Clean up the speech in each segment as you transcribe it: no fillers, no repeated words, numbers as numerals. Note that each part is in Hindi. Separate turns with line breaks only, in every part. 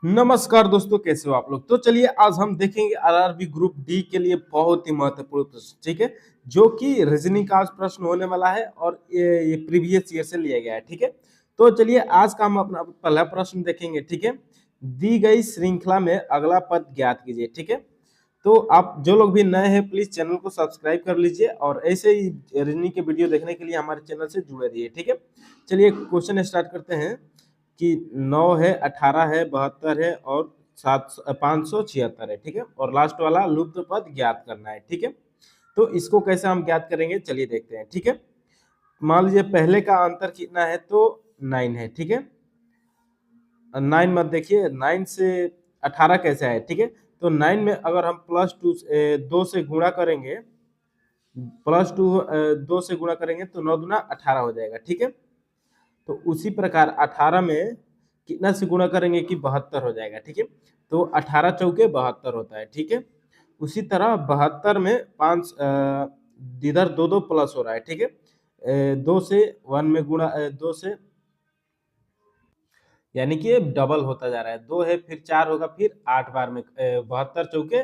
नमस्कार दोस्तों, कैसे हो आप लोग। तो चलिए आज हम देखेंगे आरआरबी ग्रुप डी के लिए बहुत ही महत्वपूर्ण प्रश्न, ठीक है, जो कि रीजनिंग का आज प्रश्न होने वाला है और ये प्रीवियस ईयर से लिया गया है। ठीक है, तो चलिए आज का हम अपना पहला प्रश्न देखेंगे। ठीक है, दी गई श्रृंखला में अगला पद ज्ञात कीजिए। ठीक है, तो आप जो लोग भी नए हैं प्लीज चैनल को सब्सक्राइब कर लीजिए और ऐसे ही रीजनिंग के वीडियो देखने के लिए हमारे चैनल से जुड़े रहिए। ठीक है, चलिए क्वेश्चन स्टार्ट करते हैं कि 9 है, 18 है, 72 है और 576 है। ठीक है, और लास्ट वाला लुप्त पद ज्ञात करना है। ठीक है, तो इसको कैसे हम ज्ञात करेंगे चलिए देखते हैं। ठीक है, मान लीजिए पहले का अंतर कितना है तो 9 है। ठीक है, 9 मत देखिए, 9 से 18 कैसे है। ठीक है, तो 9 में अगर हम +2 से गुणा करेंगे, +2 2 से गुणा करेंगे तो 9 दूना 18 हो जाएगा। ठीक है, तो उसी प्रकार 18 में कितना से गुणा करेंगे कि 72 हो जाएगा। ठीक है, तो 18 चौके 72 होता है। ठीक है, उसी तरह 72 में 5 इधर 2 प्लस हो रहा है। ठीक है, 2 से 1 में गुणा 2 से, यानी कि डबल होता जा रहा है। 2 है फिर 4 होगा फिर 8 बार में 72 चौके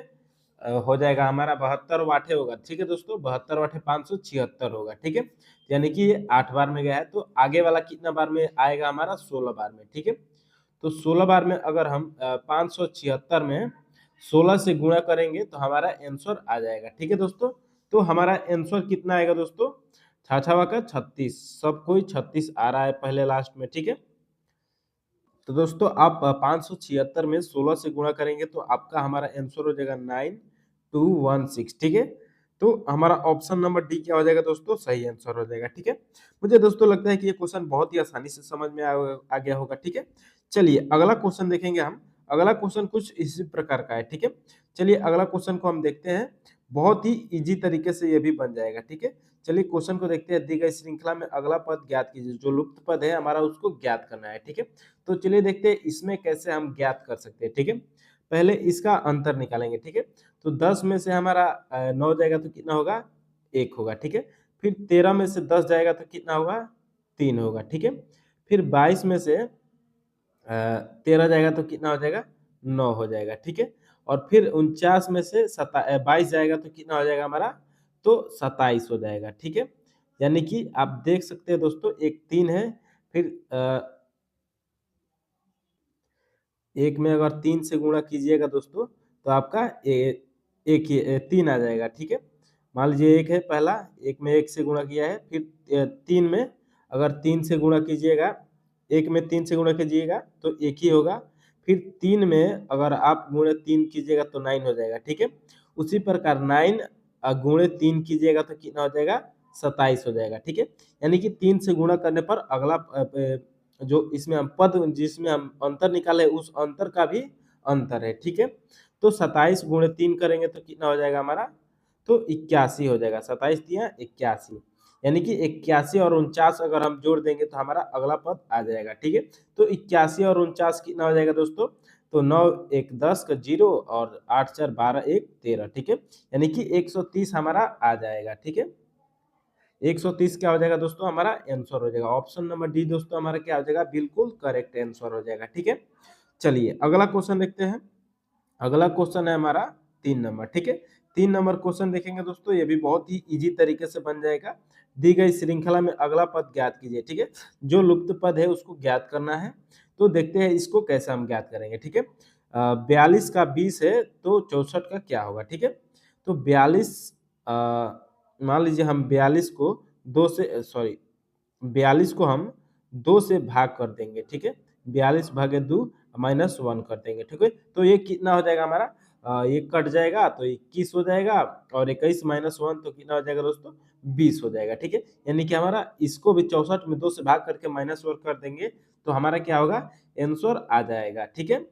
हो जाएगा हमारा 72 वाटे होगा। ठीक है दोस्तों, 72 वाटे 576 होगा। ठीक है, यानी कि ये 8 बार में गया है, तो आगे वाला कितना बार में आएगा हमारा 16 बार में। ठीक है, तो 16 बार में अगर हम 576 में 16 से गुणा करेंगे तो हमारा आंसर आ जाएगा। ठीक है दोस्तों, तो हमारा आंसर कितना आएगा दोस्तों, छाछावा का 36, सब कोई 36 आ रहा है पहले लास्ट में। ठीक है, तो दोस्तों आप 576 में 16 से गुणा करेंगे तो आपका हमारा आंसर हो जाएगा 9216। ठीक है, तो हमारा ऑप्शन नंबर डी क्या हो जाएगा दोस्तों, सही आंसर हो जाएगा। ठीक है, मुझे दोस्तों लगता है कि ये क्वेश्चन बहुत ही आसानी से समझ में आ गया होगा। ठीक है, चलिए अगला क्वेश्चन देखेंगे हम। अगला क्वेश्चन कुछ इसी प्रकार का है। ठीक है, चलिए अगला क्वेश्चन को हम देखते हैं, बहुत ही इजी तरीके से ये भी बन जाएगा। ठीक है, चलिए क्वेश्चन को देखते हैं। दी गई श्रृंखला में अगला पद ज्ञात कीजिए, जो लुप्त पद है हमारा उसको ज्ञात करना है। ठीक है, तो चलिए देखते हैं इसमें कैसे हम ज्ञात कर सकते हैं। ठीक है, पहले इसका अंतर निकालेंगे। ठीक है, तो 10 में से हमारा 9 जाएगा तो कितना होगा, 1 होगा। ठीक है, फिर 13 में से 10 जाएगा तो कितना होगा, 3 होगा। ठीक है, फिर 22 में से 13 जाएगा तो कितना हो जाएगा, 9 हो जाएगा। ठीक है, और फिर 49 में से 22 जाएगा तो कितना हो जाएगा हमारा, तो 27 हो जाएगा। ठीक है, यानी कि आप देख सकते हैं दोस्तों, एक 3 है, फिर एक में अगर 3 से गुणा कीजिएगा दोस्तों तो आपका एक ही 3 आ जाएगा। ठीक है, मान लीजिए एक है पहला, एक में 1 से गुणा किया है, फिर 3 में अगर 3 से गुणा कीजिएगा, एक में 3 से गुणा कीजिएगा तो एक ही होगा, फिर 3 में अगर आप गुणे 3 कीजिएगा तो 9 हो जाएगा। ठीक है, उसी प्रकार 9 गुणे 3 कीजिएगा तो कितना हो जाएगा, 27 हो जाएगा। ठीक है, यानी कि 3 से गुणा करने पर अगला जो इसमें हम पद जिसमें हम अंतर निकाले उस अंतर का भी अंतर है। ठीक है, तो 27 गुणे 3 करेंगे तो कितना हो जाएगा हमारा, तो 81 हो जाएगा। 27 दिया 81, यानी कि 81 और 49 अगर हम जोड़ देंगे तो हमारा अगला पद आ जाएगा। ठीक है, तो 81 और 49 कितना हो जाएगा दोस्तों, तो 9 1 10 का 0 और 8 4 12 1 13। ठीक है, यानी कि 130 हमारा आ जाएगा। ठीक है, 130 क्या हो जाएगा दोस्तों, हमारा आंसर हो जाएगा। ऑप्शन नंबर डी दोस्तों हमारा क्या हो जाएगा, बिल्कुल करेक्ट आंसर हो जाएगा। ठीक है, चलिए अगला क्वेश्चन देखते हैं। अगला क्वेश्चन है हमारा 3 नंबर। ठीक है, 3 नंबर क्वेश्चन देखेंगे दोस्तों, ये भी बहुत ही इजी तरीके से बन जाएगा। दी गई श्रृंखला में अगला पद ज्ञात कीजिए। ठीक है, जो लुप्त पद है उसको ज्ञात करना है, तो देखते हैं इसको कैसे हम ज्ञात करेंगे। ठीक है, 42 का 20 है तो 64 का क्या होगा। ठीक है, तो 42 मान लीजिए हम 42 को 2 से सॉरी 42 को हम 2 से भाग कर देंगे। ठीक है, 42 भागे 2 -1 कर देंगे। ठीक है, तो ये कितना हो जाएगा हमारा, ये कट जाएगा तो 21 हो जाएगा, और 21 -1 तो कितना हो जाएगा दोस्तों, 20 हो जाएगा। ठीक है, यानी कि हमारा इसको भी 64 में 2 से भाग करके -1 कर देंगे तो हमारा क्या होगा, आंसर आ जाएगा। ठीक है,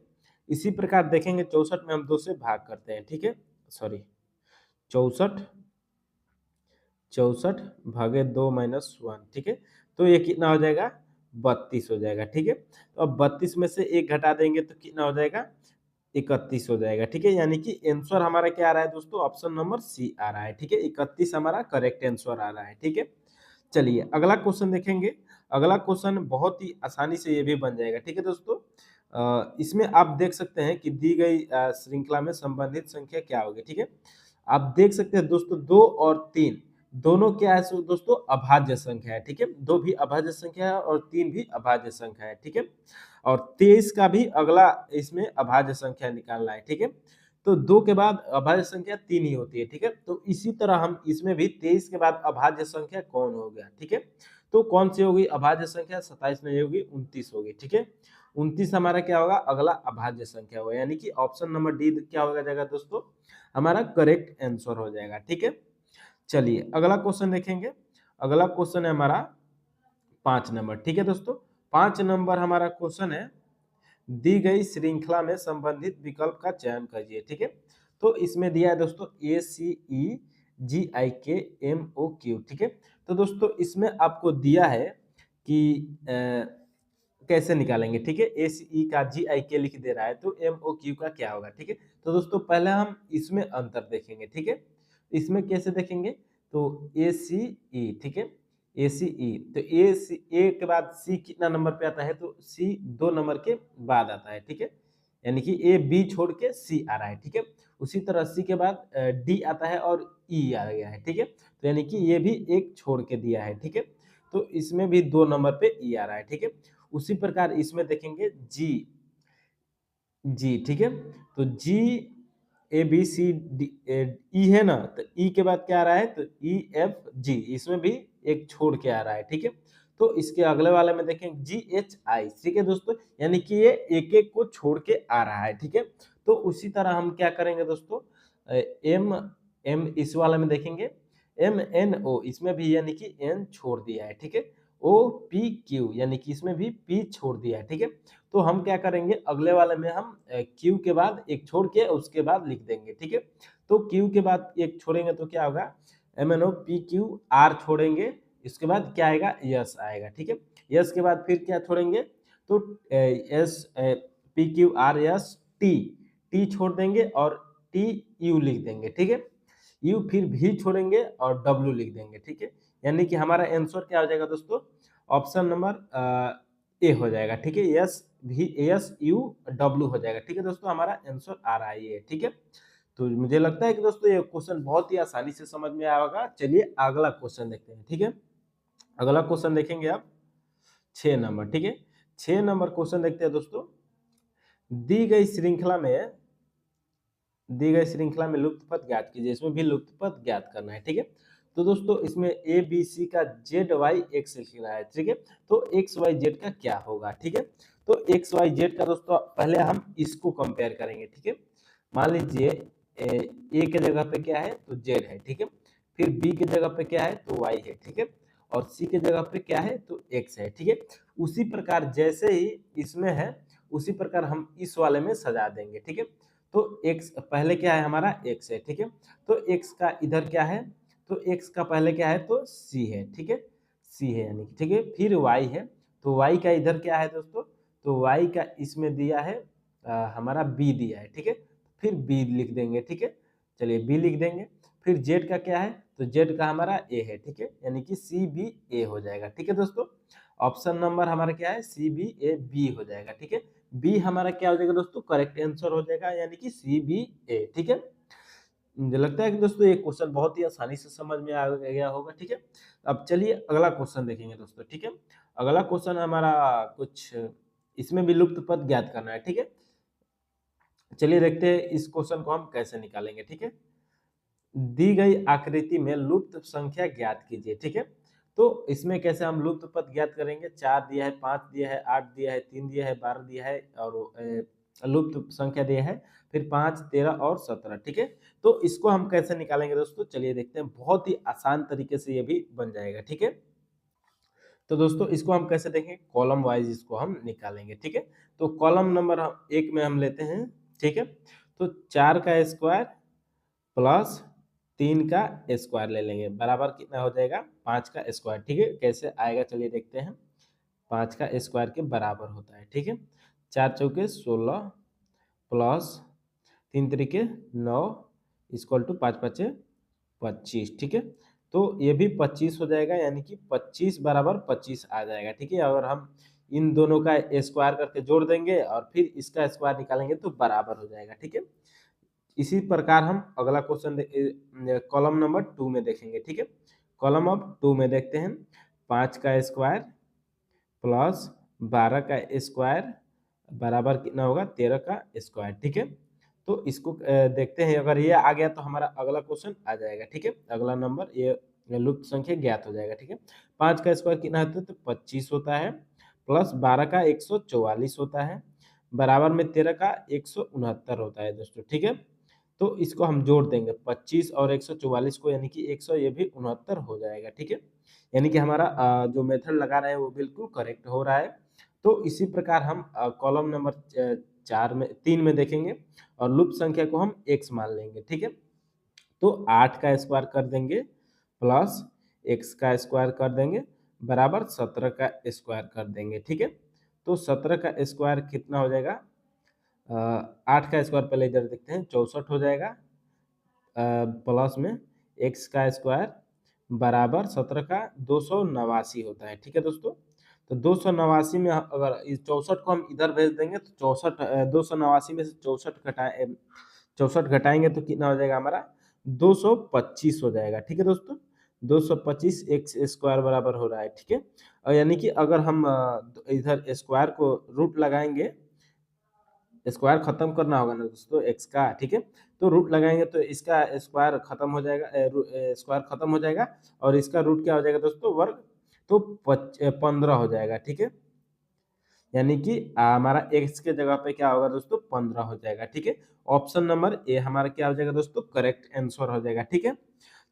इसी प्रकार देखेंगे 64 में हम 2 से भाग करते हैं। ठीक है, सॉरी 64 64 भागे 2 -1। ठीक है, तो ये कितना हो जाएगा, 32 हो जाएगा। ठीक है, तो अब 32 में से 1 घटा देंगे तो कितना हो जाएगा, 31 हो जाएगा। ठीक है, यानी कि आंसर हमारा क्या आ रहा है दोस्तों, ऑप्शन नंबर सी आ रहा है। ठीक है, 31 हमारा करेक्ट आंसर आ रहा है। ठीक है, चलिए अगला क्वेश्चन देखेंगे। अगला क्वेश्चन बहुत ही आसानी से ये भी बन जाएगा। ठीक है दोस्तों, इसमें आप देख सकते हैं कि दी गई श्रृंखला में संबंधित संख्या क्या होगी, ठीक है। आप देख सकते हैं दोस्तों 2 और 3 दोनों क्या है दोस्तों अभाज्य संख्या है, ठीक है। 2 भी अभाज्य संख्या है और 3 भी अभाज्य संख्या है, ठीक है। और 23 का भी अगला इसमें अभाज्य संख्या निकालना है, ठीक है। तो 2 के बाद अभाज्य संख्या 3 ही होती है, ठीक है। तो इसी तरह हम इसमें भी 23 के बाद अभाज्य संख्या कौन हो गया, ठीक है। तो कौन सी होगी अभाज्य संख्या, 27 नहीं होगी 29 होगी, ठीक है। 29 हमारा क्या होगा अगला अभाज्य संख्या होगा, यानी कि ऑप्शन नंबर डी क्या हो जाएगा दोस्तों हमारा करेक्ट आंसर हो जाएगा, ठीक है। चलिए अगला क्वेश्चन देखेंगे। अगला क्वेश्चन है हमारा 5 नंबर, ठीक है दोस्तों। 5 नंबर हमारा क्वेश्चन है दी गई श्रृंखला में संबंधित विकल्प का चयन कीजिए, ठीक है। तो इसमें दिया है दोस्तों ACEGIKMOQ, ठीक है। तो दोस्तों इसमें आपको दिया है कि कैसे निकालेंगे, ठीक है। ACE का GIK लिख दे रहा है तो MOQ का क्या होगा, ठीक है। तो दोस्तों पहले हम इसमें अंतर देखेंगे, ठीक है। इसमें कैसे देखेंगे तो ACE, ठीक है। ACE तो A के बाद C कितना नंबर पे आता है तो C 2 नंबर के बाद आता है, ठीक है। यानी कि A B छोड़ के C आ रहा है, ठीक है। उसी तरह C के बाद D आता है और E आ गया है, ठीक है। तो यानी कि ये भी एक छोड़ के दिया है, ठीक है। तो इसमें भी 2 नंबर पे E आ रहा है, ठीक है। उसी प्रकार इसमें देखेंगे G, ठीक है। तो G ABCD E है ना, तो E के बाद क्या आ रहा है तो EFG, इसमें भी एक छोड़ के आ रहा है, ठीक है। तो इसके अगले वाले में देखें GHI, ठीक है दोस्तों, यानी कि ये एक एक को छोड़ के आ रहा है, ठीक है। तो उसी तरह हम क्या करेंगे दोस्तों M इस वाले में देखेंगे MNO, इसमें भी यानी कि N छोड़ दिया है, ठीक है। OPQ यानी कि इसमें भी P छोड़ दिया है, ठीक है। तो हम क्या करेंगे अगले वाले में हम Q के बाद एक छोड़ के उसके बाद लिख देंगे, ठीक है। तो Q के बाद एक छोड़ेंगे तो क्या होगा MNOPQR छोड़ेंगे, इसके बाद क्या आएगा यस आएगा, ठीक है। यस के बाद फिर क्या छोड़ेंगे तो PQRS T छोड़ देंगे और TU लिख देंगे, ठीक है। यू फिर भी छोड़ेंगे और डब्ल्यू लिख देंगे, ठीक है। यानी कि हमारा आंसर क्या हो जाएगा दोस्तों ऑप्शन नंबर ए हो जाएगा, ठीक है। SVSU W हो जाएगा, ठीक है दोस्तों। हमारा आंसर आ रहा है ये, ठीक है। तो मुझे लगता है कि दोस्तों ये क्वेश्चन बहुत ही आसानी से समझ में आया होगा। चलिए अगला क्वेश्चन देखते हैं, ठीक है। अगला क्वेश्चन देखेंगे आप 6 नंबर, ठीक है। 6 नंबर क्वेश्चन देखते हैं दोस्तों। दी गई श्रृंखला में लुप्त पद ज्ञात कीजिए, इसमें भी लुप्त पद ज्ञात करना है, ठीक है। तो दोस्तों इसमें ए बी सी का जेड वाई एक्स लिखना है, ठीक है। तो एक्स वाई जेड का क्या होगा, ठीक है। तो एक्स वाई जेड का दोस्तों पहले हम इसको कंपेयर करेंगे, ठीक है। मान लीजिए ए के जगह पे क्या है तो जेड है, ठीक है। फिर बी के जगह पे क्या है तो वाई है, ठीक है। और सी के जगह पे क्या है तो एक्स है, ठीक है। उसी प्रकार जैसे ही इसमें है उसी प्रकार हम इस वाले में सजा देंगे, ठीक है। तो x पहले क्या है हमारा x है, ठीक है। तो x का इधर क्या है तो x का पहले क्या है तो c है, ठीक है। c है यानी ठीक है। फिर y है तो y का इधर क्या है दोस्तों तो y का इसमें दिया है हमारा b दिया है, ठीक है। फिर b लिख देंगे, ठीक है। चलिए b लिख देंगे। फिर z का क्या है तो z का हमारा a है, ठीक है। यानी कि CBA हो जाएगा, ठीक है दोस्तों। ऑप्शन नंबर हमारा क्या है CBAB हो जाएगा, ठीक है। बी हमारा क्या हो जाएगा दोस्तों करेक्ट आंसर हो जाएगा, यानी कि CBA, ठीक है। मुझे लगता है कि दोस्तों ये क्वेश्चन बहुत ही आसानी से समझ में आ गया होगा, ठीक है। अब चलिए अगला क्वेश्चन देखेंगे दोस्तों, ठीक है। अगला क्वेश्चन हमारा कुछ इसमें भी लुप्त पद ज्ञात करना है, ठीक है। चलिए देखते हैं इस क्वेश्चन को हम कैसे निकालेंगे, ठीक है। दी गई आकृति में लुप्त संख्या ज्ञात कीजिए, ठीक है। तो इसमें कैसे हम लुप्त पद ज्ञात करेंगे 4 दिया है 5 दिया है 8 दिया है 3 दिया है 12 दिया है और लुप्त संख्या दिया है फिर 5 13 और 17, ठीक है। तो इसको हम कैसे निकालेंगे दोस्तों चलिए देखते हैं। बहुत ही आसान तरीके से ये भी बन जाएगा, ठीक है। तो दोस्तों इसको हम कैसे देखें कॉलम वाइज इसको हम निकालेंगे, ठीक है। तो कॉलम नंबर 1 में हम लेते हैं, ठीक है। तो 4 का स्क्वायर प्लस 3 का स्क्वायर ले लेंगे बराबर कितना हो जाएगा 5 का स्क्वायर, ठीक है। कैसे आएगा चलिए देखते हैं। 5 का स्क्वायर के बराबर होता है, ठीक है। 4 चौके 16 प्लस 3 तरीके 9 इक्वल टू 5 5 25, ठीक है। तो ये भी 25 हो जाएगा, यानी कि 25 बराबर 25 आ जाएगा, ठीक है। अगर हम इन दोनों का स्क्वायर करके जोड़ देंगे और फिर इसका स्क्वायर निकालेंगे तो बराबर हो जाएगा। ठीक है, इसी प्रकार हम अगला क्वेश्चन कॉलम नंबर 2 में देखेंगे। ठीक है, कॉलम ऑफ 2 में देखते हैं 5 का स्क्वायर प्लस 12 का स्क्वायर बराबर कितना होगा 13 का स्क्वायर। ठीक है, तो इसको देखते हैं, अगर ये आ गया तो हमारा अगला क्वेश्चन आ जाएगा। ठीक है, अगला नंबर ये लुप्त संख्या ज्ञात हो जाएगा। ठीक है, 5 का स्क्वायर कितना होता है तो 25 होता है, प्लस 12 का 144 होता है, बराबर में 13 का 169 होता है दोस्तों। ठीक है, तो इसको हम जोड़ देंगे 25 और 144 को, यानी कि 100, ये भी 69 हो जाएगा। ठीक है, यानी कि हमारा जो मेथड लगा रहे हैं वो बिल्कुल करेक्ट हो रहा है। तो इसी प्रकार हम कॉलम नंबर 3 में देखेंगे और लुप्त संख्या को हम x मान लेंगे। ठीक है, तो 8 का स्क्वायर कर देंगे प्लस x का स्क्वायर कर देंगे बराबर 17 का स्क्वायर कर देंगे। ठीक है, तो 17 का स्क्वायर कितना हो जाएगा, 8 का स्क्वायर पहले इधर देखते हैं 64 हो जाएगा, प्लस में x का स्क्वायर बराबर 17 का 289 होता है। ठीक है दोस्तों, तो 289 में अगर इस 64 को हम इधर भेज देंगे तो 64 289 में से 64 घटाएंगे तो कितना हो जाएगा हमारा 225 हो जाएगा। ठीक है दोस्तों, 225 एक्स स्क्वायर बराबर हो रहा है। ठीक है, और यानी कि अगर हम इधर स्क्वायर को रूट लगाएंगे, स्क्वायर खत्म करना होगा ना दोस्तों एक्स का। ठीक है, तो रूट लगाएंगे तो इसका स्क्वायर खत्म हो जाएगा, स्क्वायर खत्म हो जाएगा और इसका रूट क्या हो जाएगा दोस्तों वर्ग, तो 15 हो जाएगा। ठीक है, यानी कि हमारा x के जगह पे क्या होगा दोस्तों 15 हो जाएगा। ठीक है, ऑप्शन नंबर ए हमारा क्या हो जाएगा दोस्तों करेक्ट आंसर हो जाएगा। ठीक है,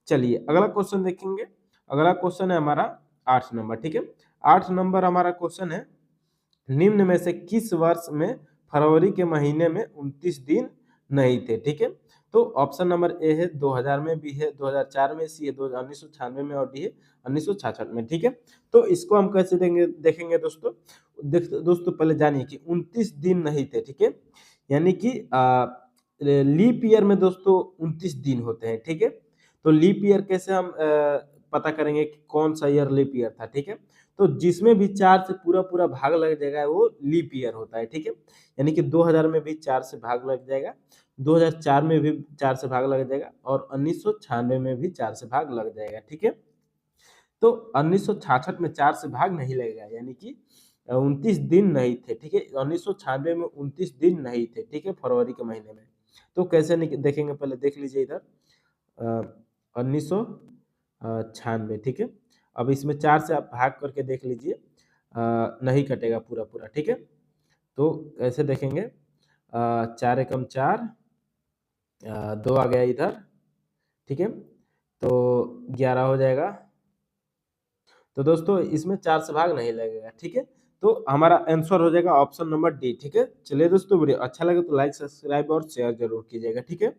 चलिए अगला क्वेश्चन देखेंगे। अगला क्वेश्चन है हमारा 8 नंबर। ठीक है, 8 नंबर हमारा क्वेश्चन है, निम्न में से किस वर्ष में फरवरी के महीने में 29 दिन नहीं थे। ठीक है, तो ऑप्शन नंबर ए है 2000 में, बी है 2004 में, सी है 1996 में और डी है 1966 में। ठीक है, तो इसको हम कैसे देखेंगे दोस्तों, दोस्तों पहले जानिए कि 29 दिन नहीं थे। ठीक है, यानी कि लीप ईयर में दोस्तों 29 दिन होते हैं। ठीक है, तो लीप ईयर कैसे हम पता करेंगे कि कौन सा ईयर लीप ईयर था। ठीक है, तो जिसमें भी 4 से पूरा पूरा भाग लग जाएगा वो लीप ईयर होता है। ठीक है, यानी कि 2000 में भी 4 से भाग लग जाएगा, 2004 में भी 4 से भाग लग जाएगा और 1996 में भी 4 से भाग लग जाएगा। ठीक है, तो 1966 में 4 से भाग नहीं लगेगा, यानी कि 29 दिन नहीं थे। ठीक है, 1996 में 29 दिन नहीं थे। ठीक है, फरवरी के महीने में। तो कैसे देखेंगे, पहले देख लीजिए इधर 1996। ठीक है, अब इसमें 4 से आप भाग करके देख लीजिए, नहीं कटेगा पूरा पूरा। ठीक है, तो कैसे देखेंगे, 4 एकम 4, 2 आ गया इधर। ठीक है, तो 11 हो जाएगा। तो दोस्तों इसमें 4 से भाग नहीं लगेगा। ठीक है, तो हमारा आंसर हो जाएगा ऑप्शन नंबर डी। ठीक है, चलिए दोस्तों वीडियो अच्छा लगे तो लाइक सब्सक्राइब और शेयर जरूर कीजिएगा। ठीक है।